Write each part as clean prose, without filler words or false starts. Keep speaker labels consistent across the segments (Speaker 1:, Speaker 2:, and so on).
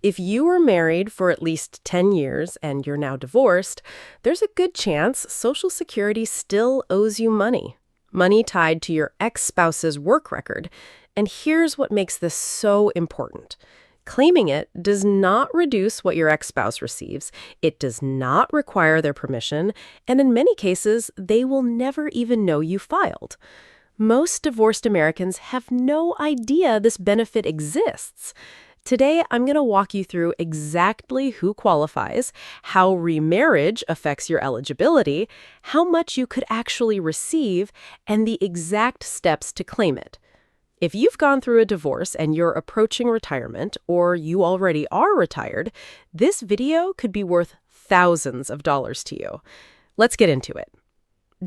Speaker 1: If you were married for at least 10 years and you're now divorced, there's a good chance Social Security still owes you money. Money tied to your ex-spouse's work record. And here's what makes this so important. Claiming it does not reduce what your ex-spouse receives. It does not require their permission. And in many cases, they will never even know you filed. Most divorced Americans have no idea this benefit exists. Today, I'm going to walk you through exactly who qualifies, how remarriage affects your eligibility, how much you could actually receive, and the exact steps to claim it. If you've gone through a divorce and you're approaching retirement, or you already are retired, this video could be worth thousands of dollars to you. Let's get into it.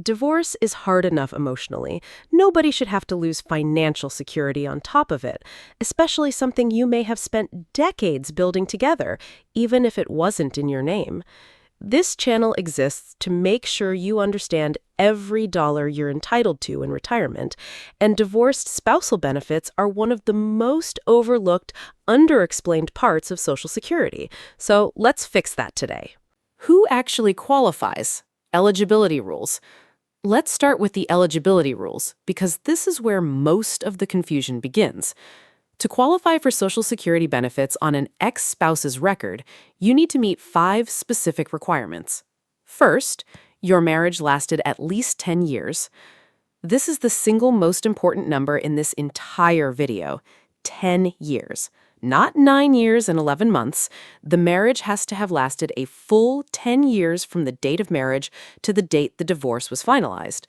Speaker 1: Divorce is hard enough emotionally. Nobody should have to lose financial security on top of it, especially something you may have spent decades building together, even if it wasn't in your name. This channel exists to make sure you understand every dollar you're entitled to in retirement, and divorced spousal benefits are one of the most overlooked, underexplained parts of Social Security. So let's fix that today. Who actually qualifies? Eligibility rules. Let's start with the eligibility rules, because this is where most of the confusion begins. To qualify for Social Security benefits on an ex-spouse's record, you need to meet 5 specific requirements. First, your marriage lasted at least 10 years. This is the single most important number in this entire video, 10 years. Not 9 years and 11 months. The marriage has to have lasted a full 10 years from the date of marriage to the date the divorce was finalized.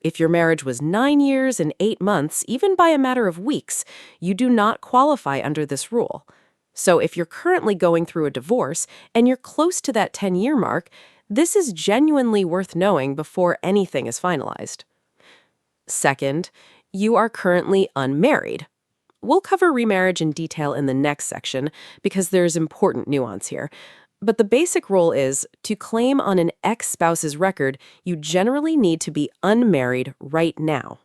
Speaker 1: If your marriage was 9 years and 8 months, even by a matter of weeks, you do not qualify under this rule. So if you're currently going through a divorce and you're close to that 10-year mark, this is genuinely worth knowing before anything is finalized. Second, you are currently unmarried. We'll cover remarriage in detail in the next section because there's important nuance here. But the basic rule is, to claim on an ex-spouse's record, you generally need to be unmarried right now.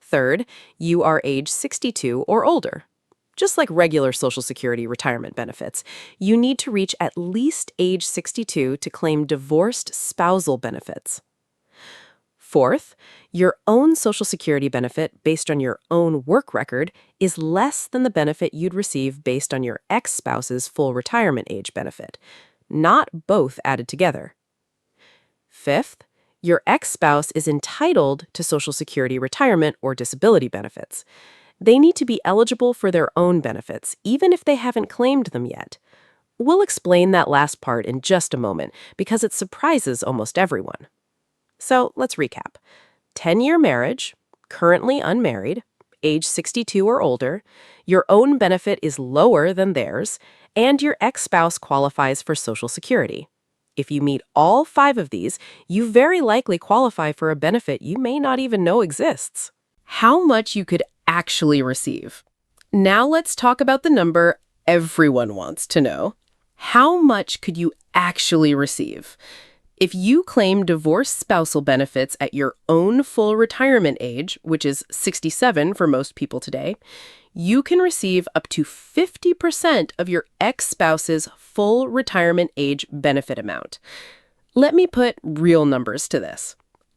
Speaker 1: Third, you are age 62 or older. Just like regular Social Security retirement benefits, you need to reach at least age 62 to claim divorced spousal benefits. Fourth, your own Social Security benefit based on your own work record is less than the benefit you'd receive based on your ex-spouse's full retirement age benefit, not both added together. Fifth, your ex-spouse is entitled to Social Security retirement or disability benefits. They need to be eligible for their own benefits, even if they haven't claimed them yet. We'll explain that last part in just a moment because it surprises almost everyone. So let's recap. 10-year marriage, currently unmarried, age 62 or older, your own benefit is lower than theirs, and your ex-spouse qualifies for Social Security. If you meet all 5 of these, you very likely qualify for a benefit you may not even know exists. How much you could actually receive. Now let's talk about the number everyone wants to know. How much could you actually receive? If you claim divorced spousal benefits at your own full retirement age, which is 67 for most people today, you can receive up to 50% of your ex-spouse's full retirement age benefit amount. Let me put real numbers to this.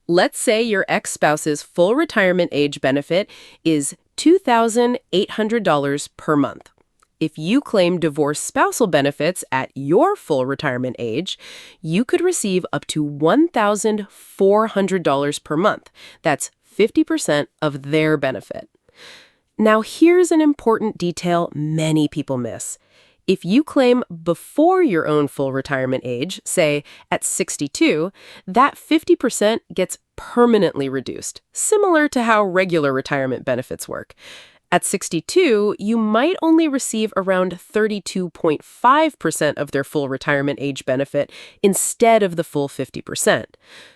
Speaker 1: Let's say your ex-spouse's full retirement age benefit is $2,800 per month. If you claim divorced spousal benefits at your full retirement age, you could receive up to $1,400 per month. That's 50% of their benefit. Now, here's an important detail many people miss. If you claim before your own full retirement age, say at 62, that 50% gets permanently reduced, similar to how regular retirement benefits work. At 62, you might only receive around 32.5% of their full retirement age benefit instead of the full 50%.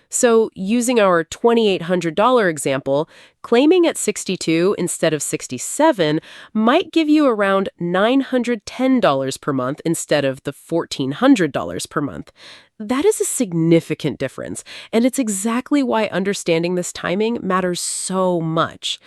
Speaker 1: So, using our $2,800 example, claiming at 62 instead of 67 might give you around $910 per month instead of the $1,400 per month. That is a significant difference, and it's exactly why understanding this timing matters so much.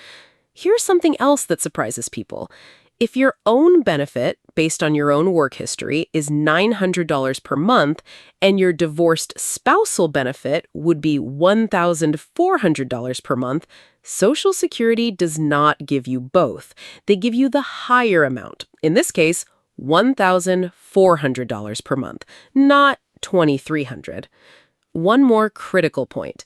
Speaker 1: Here's something else that surprises people. If your own benefit, based on your own work history, is $900 per month, and your divorced spousal benefit would be $1,400 per month, Social Security does not give you both. They give you the higher amount, in this case, $1,400 per month, not $2,300. One more critical point.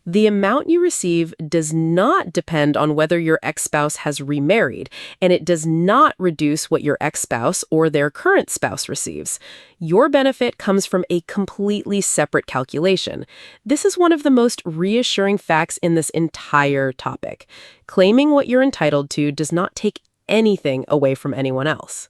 Speaker 1: The amount you receive does not depend on whether your ex-spouse has remarried, and it does not reduce what your ex-spouse or their current spouse receives. Your benefit comes from a completely separate calculation. This is one of the most reassuring facts in this entire topic. Claiming what you're entitled to does not take anything away from anyone else.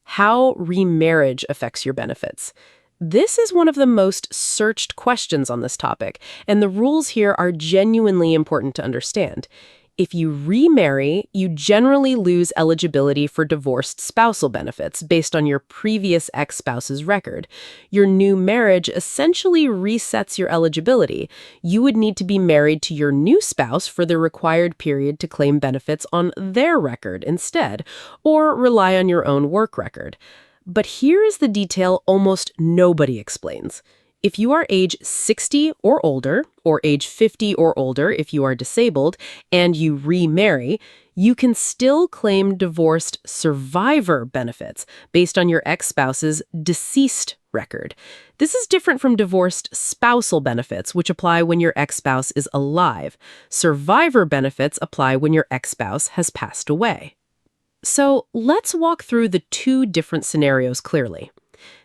Speaker 1: How remarriage affects your benefits. This is one of the most searched questions on this topic, and the rules here are genuinely important to understand. If you remarry, you generally lose eligibility for divorced spousal benefits based on your previous ex-spouse's record. Your new marriage essentially resets your eligibility. You would need to be married to your new spouse for the required period to claim benefits on their record instead, or rely on your own work record. But here is the detail almost nobody explains. If you are age 60 or older, or age 50 or older if you are disabled, and you remarry, you can still claim divorced survivor benefits based on your ex-spouse's deceased record. This is different from divorced spousal benefits, which apply when your ex-spouse is alive. Survivor benefits apply when your ex-spouse has passed away. So let's walk through the two different scenarios clearly.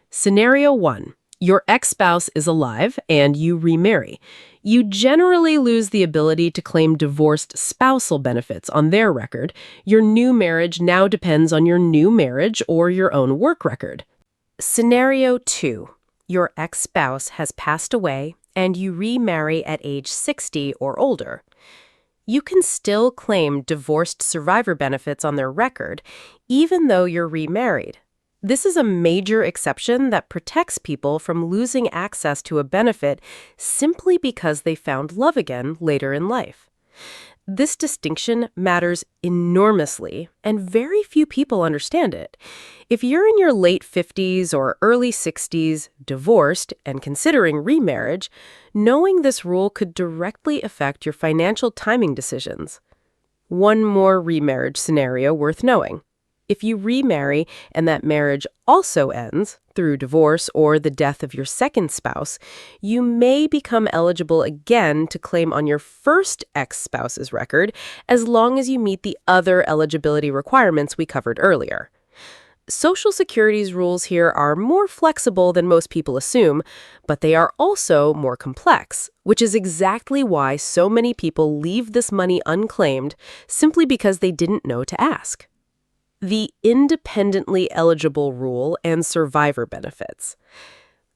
Speaker 1: Scenario 1. Your ex-spouse is alive and you remarry. You generally lose the ability to claim divorced spousal benefits on their record. Your new marriage now depends on your new marriage or your own work record. Scenario 2. Your ex-spouse has passed away and you remarry at age 60 or older. You can still claim divorced survivor benefits on their record, even though you're remarried. This is a major exception that protects people from losing access to a benefit simply because they found love again later in life. This distinction matters enormously, and very few people understand it. If you're in your late 50s or early 60s, divorced, and considering remarriage, knowing this rule could directly affect your financial timing decisions. One more remarriage scenario worth knowing. If you remarry and that marriage also ends through divorce or the death of your second spouse, you may become eligible again to claim on your first ex-spouse's record as long as you meet the other eligibility requirements we covered earlier. Social Security's rules here are more flexible than most people assume, but they are also more complex, which is exactly why so many people leave this money unclaimed simply because they didn't know to ask. The independently eligible rule and survivor benefits.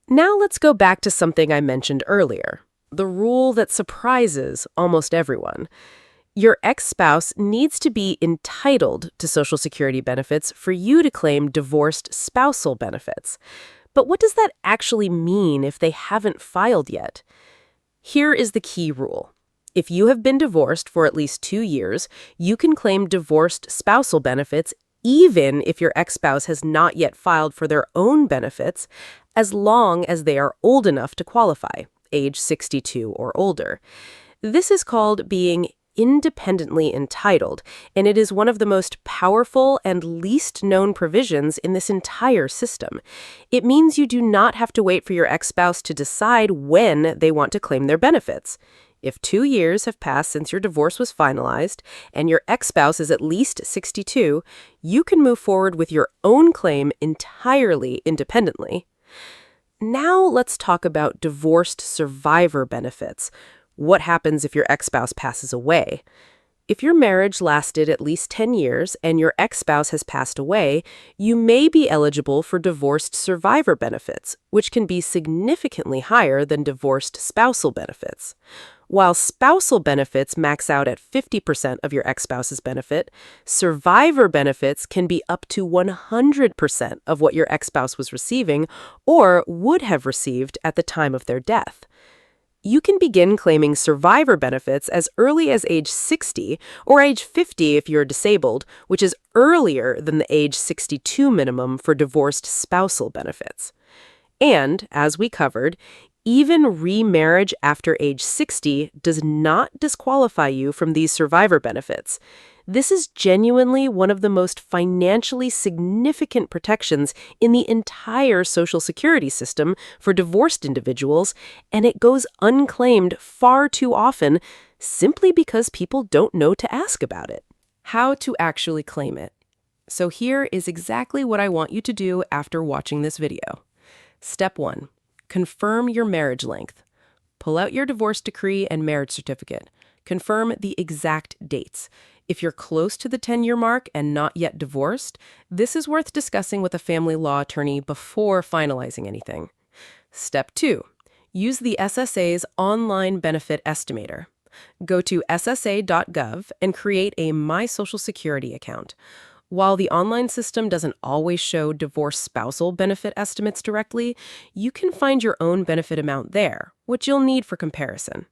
Speaker 1: Now let's go back to something I mentioned earlier, the rule that surprises almost everyone. Your ex-spouse needs to be entitled to Social Security benefits for you to claim divorced spousal benefits. But what does that actually mean if they haven't filed yet? Here is the key rule. If you have been divorced for at least 2 years, you can claim divorced spousal benefits even if your ex-spouse has not yet filed for their own benefits, as long as they are old enough to qualify, age 62 or older. This is called being independently entitled, and it is one of the most powerful and least known provisions in this entire system. It means you do not have to wait for your ex-spouse to decide when they want to claim their benefits. If 2 years have passed since your divorce was finalized and your ex-spouse is at least 62, you can move forward with your own claim entirely independently. Now let's talk about divorced survivor benefits. What happens if your ex-spouse passes away? If your marriage lasted at least 10 years and your ex-spouse has passed away, you may be eligible for divorced survivor benefits, which can be significantly higher than divorced spousal benefits. While spousal benefits max out at 50% of your ex-spouse's benefit, survivor benefits can be up to 100% of what your ex-spouse was receiving or would have received at the time of their death. You can begin claiming survivor benefits as early as age 60 or age 50 if you're disabled, which is earlier than the age 62 minimum for divorced spousal benefits. And, as we covered, even remarriage after age 60 does not disqualify you from these survivor benefits. This is genuinely one of the most financially significant protections in the entire Social Security system for divorced individuals, and it goes unclaimed far too often simply because people don't know to ask about it. How to actually claim it. So here is exactly what I want you to do after watching this video. Step 1. Confirm your marriage length. Pull out your divorce decree and marriage certificate. Confirm the exact dates. If you're close to the 10-year mark and not yet divorced, this is worth discussing with a family law attorney before finalizing anything. Step 2. Use the SSA's online benefit estimator. Go to ssa.gov and create a My Social Security account. While the online system doesn't always show divorce spousal benefit estimates directly, you can find your own benefit amount there, which you'll need for comparison.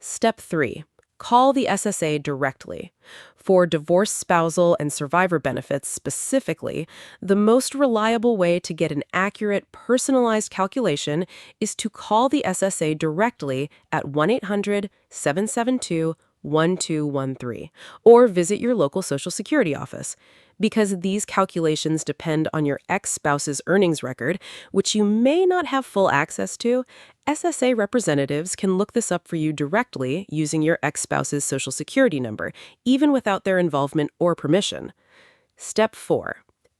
Speaker 1: Step 3. Call the SSA directly. For divorce spousal and survivor benefits specifically, the most reliable way to get an accurate, personalized calculation is to call the SSA directly at 1-800-772-1213 or visit your local Social Security office. Because these calculations depend on your ex-spouse's earnings record, which you may not have full access to, SSA representatives can look this up for you directly using your ex-spouse's Social Security number, even without their involvement or permission. Step 4.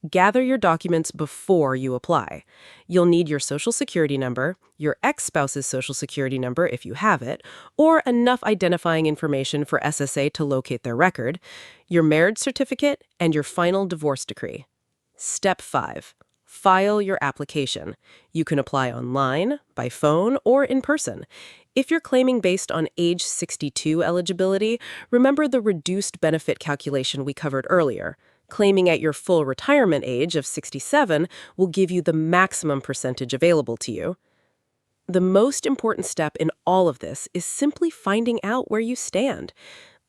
Speaker 1: Gather your documents before you apply. You'll need your Social Security number, your ex-spouse's Social Security number if you have it, or enough identifying information for SSA to locate their record, your marriage certificate, and your final divorce decree. Step 5. File your application. You can apply online, by phone, or in person. If you're claiming based on age 62 eligibility, remember the reduced benefit calculation we covered earlier. Claiming at your full retirement age of 67 will give you the maximum percentage available to you. The most important step in all of this is simply finding out where you stand.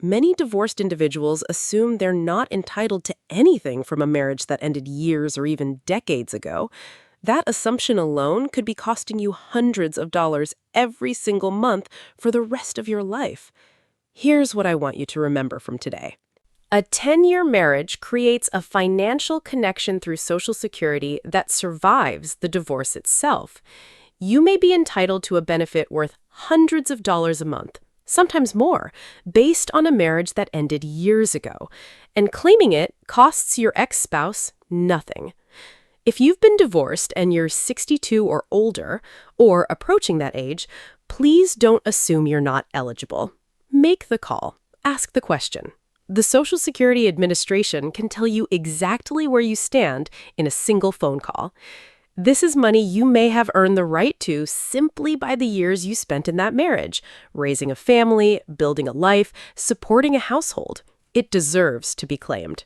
Speaker 1: Many divorced individuals assume they're not entitled to anything from a marriage that ended years or even decades ago. That assumption alone could be costing you hundreds of dollars every single month for the rest of your life. Here's what I want you to remember from today. A 10-year marriage creates a financial connection through Social Security that survives the divorce itself. You may be entitled to a benefit worth hundreds of dollars a month, sometimes more, based on a marriage that ended years ago, and claiming it costs your ex-spouse nothing. If you've been divorced and you're 62 or older, or approaching that age, please don't assume you're not eligible. Make the call. Ask the question. The Social Security Administration can tell you exactly where you stand in a single phone call. This is money you may have earned the right to simply by the years you spent in that marriage, raising a family, building a life, supporting a household. It deserves to be claimed.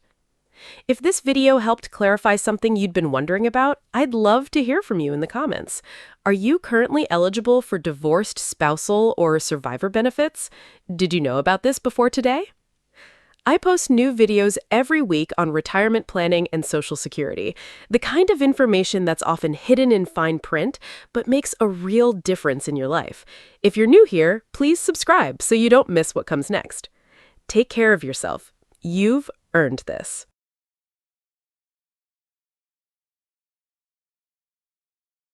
Speaker 1: If this video helped clarify something you'd been wondering about, I'd love to hear from you in the comments. Are you currently eligible for divorced spousal or survivor benefits? Did you know about this before today? I post new videos every week on retirement planning and Social Security, the kind of information that's often hidden in fine print, but makes a real difference in your life. If you're new here, please subscribe so you don't miss what comes next. Take care of yourself. You've earned this.